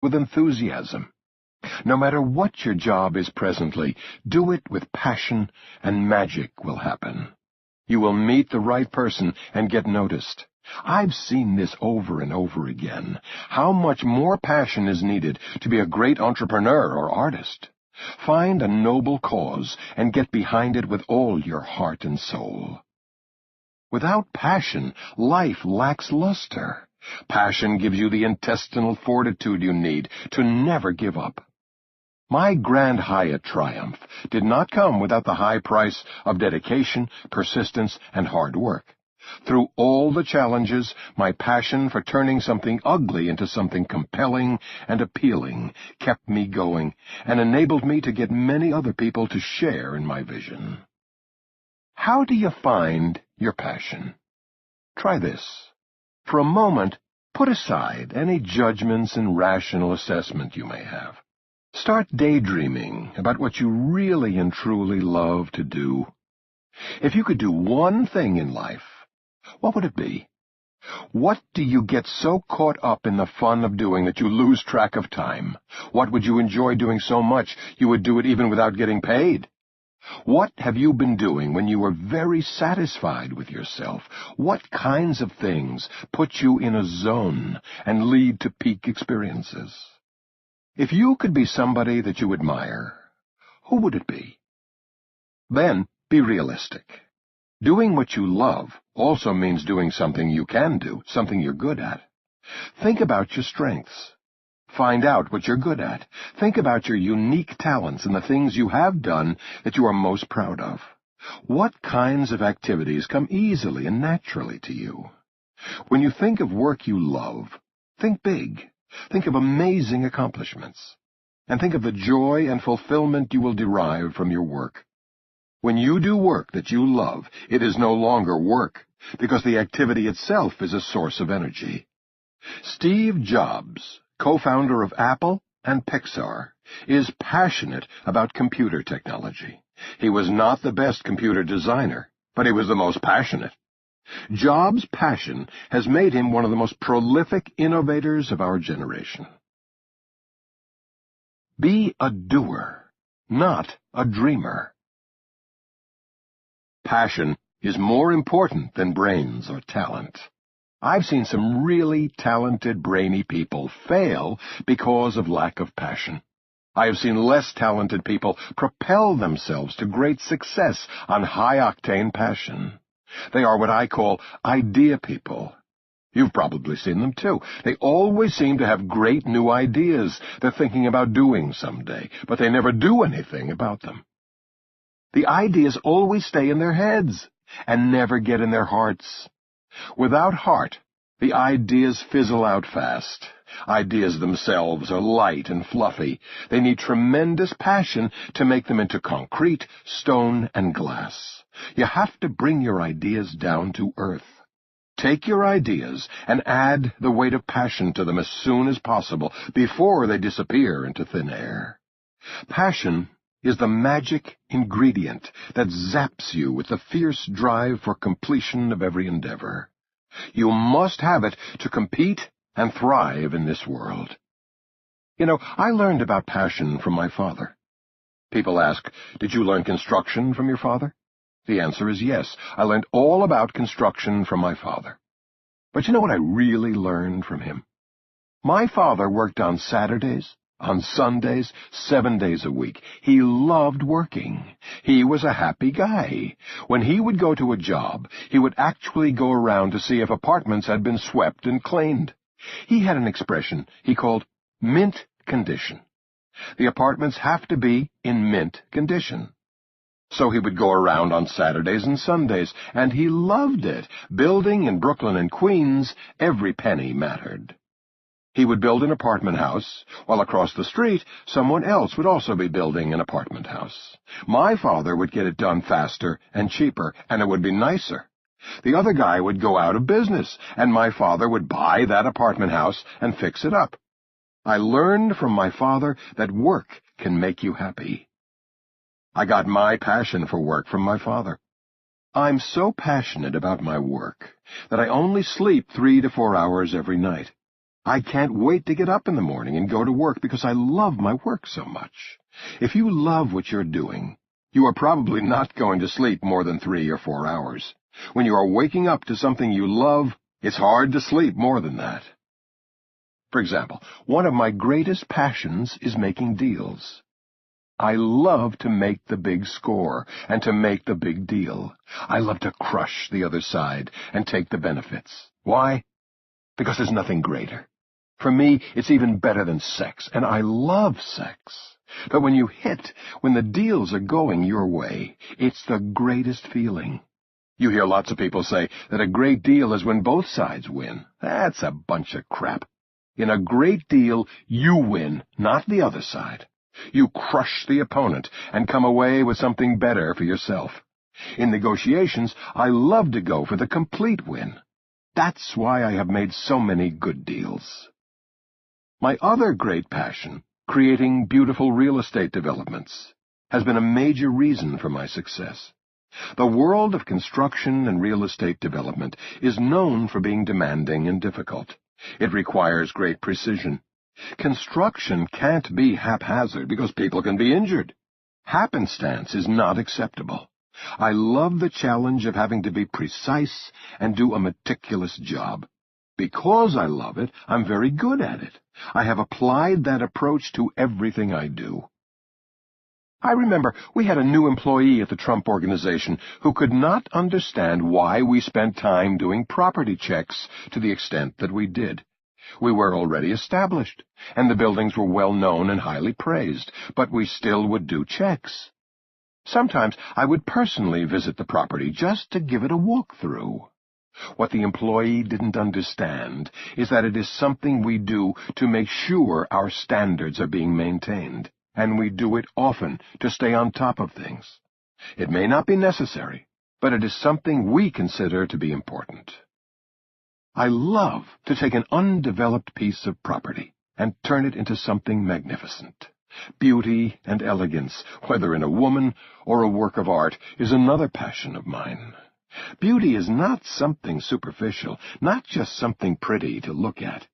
with enthusiasm. No matter what your job is presently, do it with passion and magic will happen. You will meet the right person and get noticed. I've seen this over and over again. How much more passion is needed to be a great entrepreneur or artist? Find a noble cause and get behind it with all your heart and soul. Without passion, life lacks luster. Passion gives you the intestinal fortitude you need to never give up. My Grand Hyatt triumph did not come without the high price of dedication, persistence, and hard work. Through all the challenges, my passion for turning something ugly into something compelling and appealing kept me going and enabled me to get many other people to share in my vision. How do you find your passion? Try this. For a moment, put aside any judgments and rational assessment you may have. Start daydreaming about what you really and truly love to do. If you could do one thing in life, what would it be? What do you get so caught up in the fun of doing that you lose track of time? What would you enjoy doing so much you would do it even without getting paid? What have you been doing when you were very satisfied with yourself? What kinds of things put you in a zone and lead to peak experiences? If you could be somebody that you admire, who would it be? Then, be realistic. Doing what you love also means doing something you can do, something you're good at. Think about your strengths. Find out what you're good at. Think about your unique talents and the things you have done that you are most proud of. What kinds of activities come easily and naturally to you? When you think of work you love, think big. Think of amazing accomplishments. And think of the joy and fulfillment you will derive from your work. When you do work that you love, it is no longer work, because the activity itself is a source of energy. Steve Jobs, co-founder of Apple and Pixar, is passionate about computer technology. He was not the best computer designer, but he was the most passionate. Jobs' passion has made him one of the most prolific innovators of our generation. Be a doer, not a dreamer. Passion is more important than brains or talent. I've seen some really talented, brainy people fail because of lack of passion. I have seen less talented people propel themselves to great success on high-octane passion. They are what I call idea people. You've probably seen them too. They always seem to have great new ideas they're thinking about doing someday, but they never do anything about them. The ideas always stay in their heads and never get in their hearts. Without heart, the ideas fizzle out fast. Ideas themselves are light and fluffy. They need tremendous passion to make them into concrete, stone, and glass. You have to bring your ideas down to earth. Take your ideas and add the weight of passion to them as soon as possible, before they disappear into thin air. Passion is the magic ingredient that zaps you with the fierce drive for completion of every endeavor. You must have it to compete and thrive in this world. You know, I learned about passion from my father. People ask, did you learn construction from your father? The answer is yes. I learned all about construction from my father. But you know what I really learned from him? My father worked on Saturdays, on Sundays, 7 days a week. He loved working. He was a happy guy. When he would go to a job, he would actually go around to see if apartments had been swept and cleaned. He had an expression he called mint condition. The apartments have to be in mint condition. So he would go around on Saturdays and Sundays, and he loved it. Building in Brooklyn and Queens, every penny mattered. He would build an apartment house, while across the street, someone else would also be building an apartment house. My father would get it done faster and cheaper, and it would be nicer. The other guy would go out of business, and my father would buy that apartment house and fix it up. I learned from my father that work can make you happy. I got my passion for work from my father. I'm so passionate about my work that I only sleep 3 to 4 hours every night. I can't wait to get up in the morning and go to work because I love my work so much. If you love what you're doing, you are probably not going to sleep more than 3 or 4 hours. When you are waking up to something you love, it's hard to sleep more than that. For example, one of my greatest passions is making deals. I love to make the big score and to make the big deal. I love to crush the other side and take the benefits. Why? Because there's nothing greater. For me, it's even better than sex, and I love sex. But when you hit, when the deals are going your way, it's the greatest feeling. You hear lots of people say that a great deal is when both sides win. That's a bunch of crap. In a great deal, you win, not the other side. You crush the opponent and come away with something better for yourself. In negotiations, I love to go for the complete win. That's why I have made so many good deals. My other great passion, creating beautiful real estate developments, has been a major reason for my success. The world of construction and real estate development is known for being demanding and difficult. It requires great precision. Construction can't be haphazard because people can be injured. Happenstance is not acceptable. I love the challenge of having to be precise and do a meticulous job. Because I love it, I'm very good at it. I have applied that approach to everything I do. I remember we had a new employee at the Trump Organization who could not understand why we spent time doing property checks to the extent that we did. We were already established, and the buildings were well known and highly praised, but we still would do checks. Sometimes I would personally visit the property just to give it a walkthrough. What the employee didn't understand is that it is something we do to make sure our standards are being maintained, and we do it often to stay on top of things. It may not be necessary, but it is something we consider to be important. I love to take an undeveloped piece of property and turn it into something magnificent. Beauty and elegance, whether in a woman or a work of art, is another passion of mine. Beauty is not something superficial, not just something pretty to look at.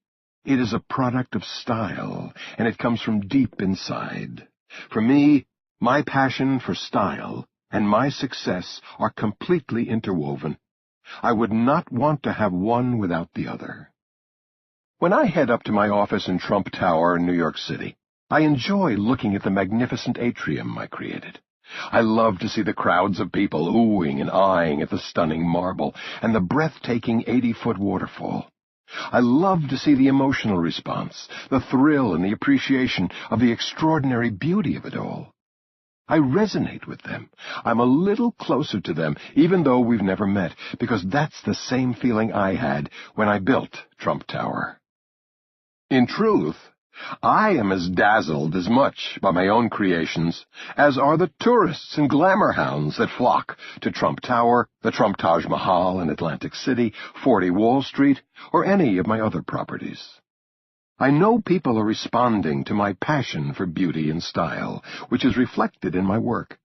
It is a product of style, and it comes from deep inside. For me, my passion for style and my success are completely interwoven. I would not want to have one without the other. When I head up to my office in Trump Tower in New York City, I enjoy looking at the magnificent atrium I created. I love to see the crowds of people oohing and eyeing at the stunning marble and the breathtaking 80-foot waterfall. I love to see the emotional response, the thrill and the appreciation of the extraordinary beauty of it all. I resonate with them. I'm a little closer to them, even though we've never met, because that's the same feeling I had when I built Trump Tower. In truth, I am as dazzled as much by my own creations as are the tourists and glamour hounds that flock to Trump Tower, the Trump Taj Mahal in Atlantic City, 40 Wall Street, or any of my other properties. I know people are responding to my passion for beauty and style, which is reflected in my work.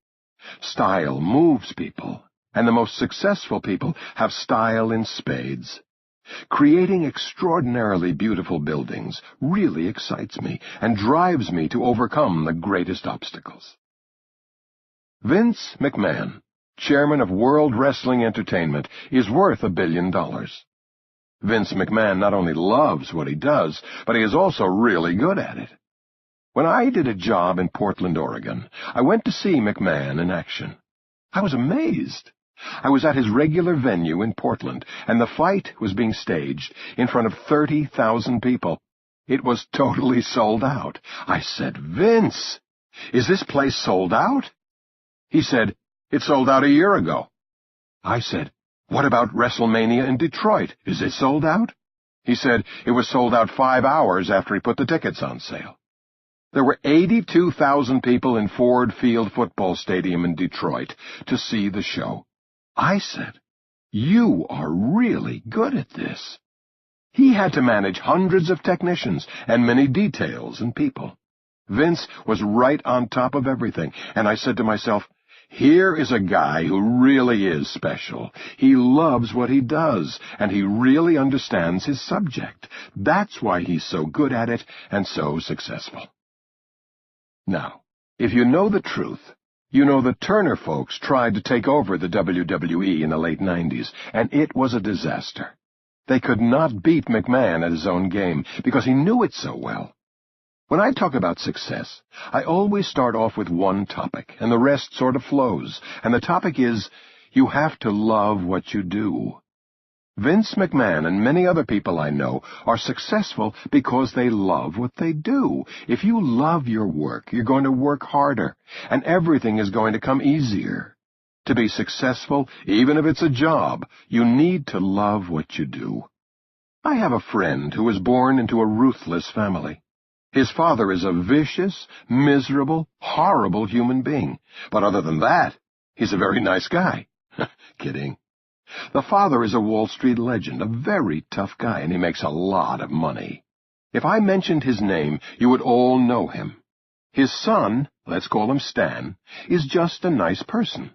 Style moves people, and the most successful people have style in spades. Creating extraordinarily beautiful buildings really excites me and drives me to overcome the greatest obstacles. Vince McMahon, chairman of World Wrestling Entertainment, is worth $1 billion. Vince McMahon not only loves what he does, but he is also really good at it. When I did a job in Portland, Oregon, I went to see McMahon in action. I was amazed. I was at his regular venue in Portland, and the fight was being staged in front of 30,000 people. It was totally sold out. I said, "Vince, is this place sold out?" He said, "It sold out a year ago." I said, "What about WrestleMania in Detroit? Is it sold out?" He said it was sold out 5 hours after he put the tickets on sale. There were 82,000 people in Ford Field Football Stadium in Detroit to see the show. I said, "You are really good at this." He had to manage hundreds of technicians and many details and people. Vince was right on top of everything, and I said to myself, Here is a guy who really is special. He loves what he does, and he really understands his subject. That's why he's so good at it and so successful. Now, if you know the truth, you know the Turner folks tried to take over the WWE in the late 90s, and it was a disaster. They could not beat McMahon at his own game because he knew it so well. When I talk about success, I always start off with one topic, and the rest sort of flows, and the topic is, you have to love what you do. Vince McMahon and many other people I know are successful because they love what they do. If you love your work, you're going to work harder, and everything is going to come easier. To be successful, even if it's a job, you need to love what you do. I have a friend who was born into a ruthless family. His father is a vicious, miserable, horrible human being. But other than that, he's a very nice guy. Kidding. The father is a Wall Street legend, a very tough guy, and he makes a lot of money. If I mentioned his name, you would all know him. His son, let's call him Stan, is just a nice person.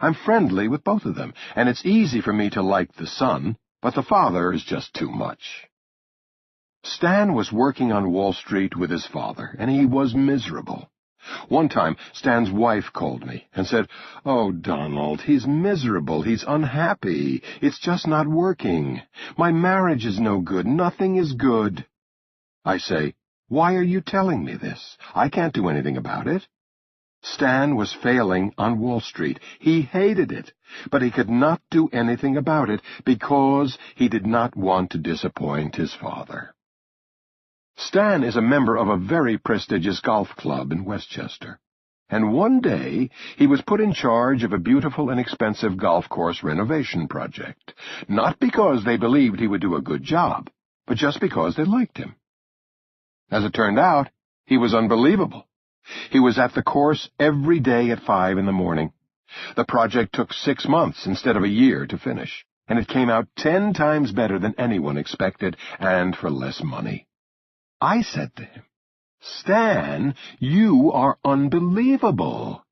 I'm friendly with both of them, and it's easy for me to like the son, but the father is just too much. Stan was working on Wall Street with his father, and he was miserable. One time, Stan's wife called me and said, "Oh, Donald, he's miserable. He's unhappy. It's just not working. My marriage is no good. Nothing is good." I say, "Why are you telling me this? I can't do anything about it." Stan was failing on Wall Street. He hated it, but he could not do anything about it because he did not want to disappoint his father. Stan is a member of a very prestigious golf club in Westchester, and one day he was put in charge of a beautiful and expensive golf course renovation project, not because they believed he would do a good job, but just because they liked him. As it turned out, he was unbelievable. He was at the course every day at 5 in the morning. The project took 6 months instead of a year to finish, and it came out 10 times better than anyone expected, and for less money. I said to him, "Stan, you are unbelievable."